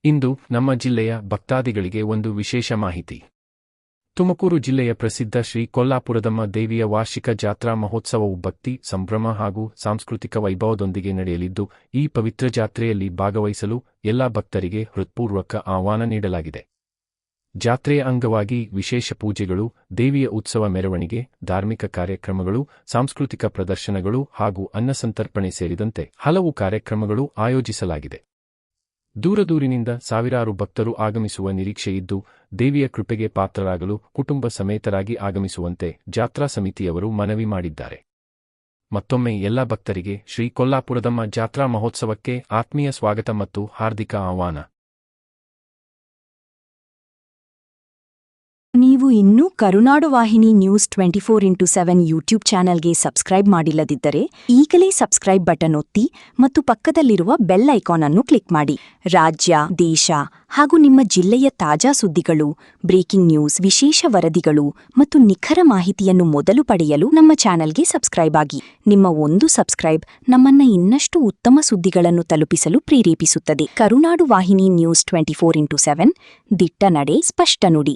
ಇಂದು ನಮ್ಮ ಜಿಲ್ಲೆಯ ಭಕ್ತಾದಿಗಳಿಗೆ ಒಂದು ವಿಶೇಷ ಮಾಹಿತಿ. ತುಮಕೂರು ಜಿಲ್ಲೆಯ ಪ್ರಸಿದ್ಧ ಶ್ರೀ ಕೊಲ್ಲಾಪುರದಮ್ಮ ದೇವಿಯ ವಾರ್ಷಿಕ ಜಾತ್ರಾ ಮಹೋತ್ಸವವು ಭಕ್ತಿ, ಸಂಭ್ರಮ ಹಾಗೂ ಸಾಂಸ್ಕೃತಿಕ ವೈಭವದೊಂದಿಗೆ ನಡೆಯಲಿದ್ದು, ಈ ಪವಿತ್ರ ಜಾತ್ರೆಯಲ್ಲಿ ಭಾಗವಹಿಸಲು ಎಲ್ಲ ಭಕ್ತರಿಗೆ ಹೃತ್ಪೂರ್ವಕ ಆಹ್ವಾನ ನೀಡಲಾಗಿದೆ. ಜಾತ್ರೆಯ ಅಂಗವಾಗಿ ವಿಶೇಷ ಪೂಜೆಗಳು, ದೇವಿಯ ಉತ್ಸವ ಮೆರವಣಿಗೆ, ಧಾರ್ಮಿಕ ಕಾರ್ಯಕ್ರಮಗಳು, ಸಾಂಸ್ಕೃತಿಕ ಪ್ರದರ್ಶನಗಳು ಹಾಗೂ ಅನ್ನಸಂತರ್ಪಣೆ ಸೇರಿದಂತೆ ಹಲವು ಕಾರ್ಯಕ್ರಮಗಳು ಆಯೋಜಿಸಲಾಗಿದೆ. ದೂರದೂರಿನಿಂದ ಸಾವಿರಾರು ಭಕ್ತರು ಆಗಮಿಸುವ ನಿರೀಕ್ಷೆಯಿದ್ದು, ದೇವಿಯ ಕೃಪೆಗೆ ಪಾತ್ರರಾಗಲು ಕುಟುಂಬ ಸಮೇತರಾಗಿ ಆಗಮಿಸುವಂತೆ ಜಾತ್ರಾ ಸಮಿತಿಯವರು ಮನವಿ ಮಾಡಿದ್ದಾರೆ. ಮತ್ತೊಮ್ಮೆ ಎಲ್ಲ ಭಕ್ತರಿಗೆ ಶ್ರೀ ಕೊಲ್ಲಾಪುರದಮ್ಮ ಜಾತ್ರಾ ಮಹೋತ್ಸವಕ್ಕೆ ಆತ್ಮೀಯ ಸ್ವಾಗತ ಮತ್ತು ಹಾರ್ದಿಕ ಆಹ್ವಾನ. ನೀವು ಇನ್ನೂ ಕರುನಾಡು ವಾಹಿನಿ ನ್ಯೂಸ್ 24x7 ಯೂಟ್ಯೂಬ್ ಚಾನೆಲ್ಗೆ ಸಬ್ಸ್ಕ್ರೈಬ್ ಮಾಡಿಲ್ಲದಿದ್ದರೆ ಈಗಲೇ ಸಬ್ಸ್ಕ್ರೈಬ್ ಬಟನ್ ಒತ್ತಿ ಮತ್ತು ಪಕ್ಕದಲ್ಲಿರುವ ಬೆಲ್ ಐಕಾನ್ ಅನ್ನು ಕ್ಲಿಕ್ ಮಾಡಿ. ರಾಜ್ಯ, ದೇಶ ಹಾಗೂ ನಿಮ್ಮ ಜಿಲ್ಲೆಯ ತಾಜಾ ಸುದ್ದಿಗಳು, ಬ್ರೇಕಿಂಗ್ ನ್ಯೂಸ್, ವಿಶೇಷ ವರದಿಗಳು ಮತ್ತು ನಿಖರ ಮಾಹಿತಿಯನ್ನು ಮೊದಲು ಪಡೆಯಲು ನಮ್ಮ ಚಾನೆಲ್ಗೆ ಸಬ್ಸ್ಕ್ರೈಬ್ ಆಗಿ. ನಿಮ್ಮ ಒಂದು ಸಬ್ಸ್ಕ್ರೈಬ್ ನಮ್ಮನ್ನ ಇನ್ನಷ್ಟು ಉತ್ತಮ ಸುದ್ದಿಗಳನ್ನು ತಲುಪಿಸಲು ಪ್ರೇರೇಪಿಸುತ್ತದೆ. ಕರುನಾಡು ವಾಹಿನಿ ನ್ಯೂಸ್ 24x7 ದಿಟ್ಟ ನಡೆ, ಸ್ಪಷ್ಟ ನುಡಿ.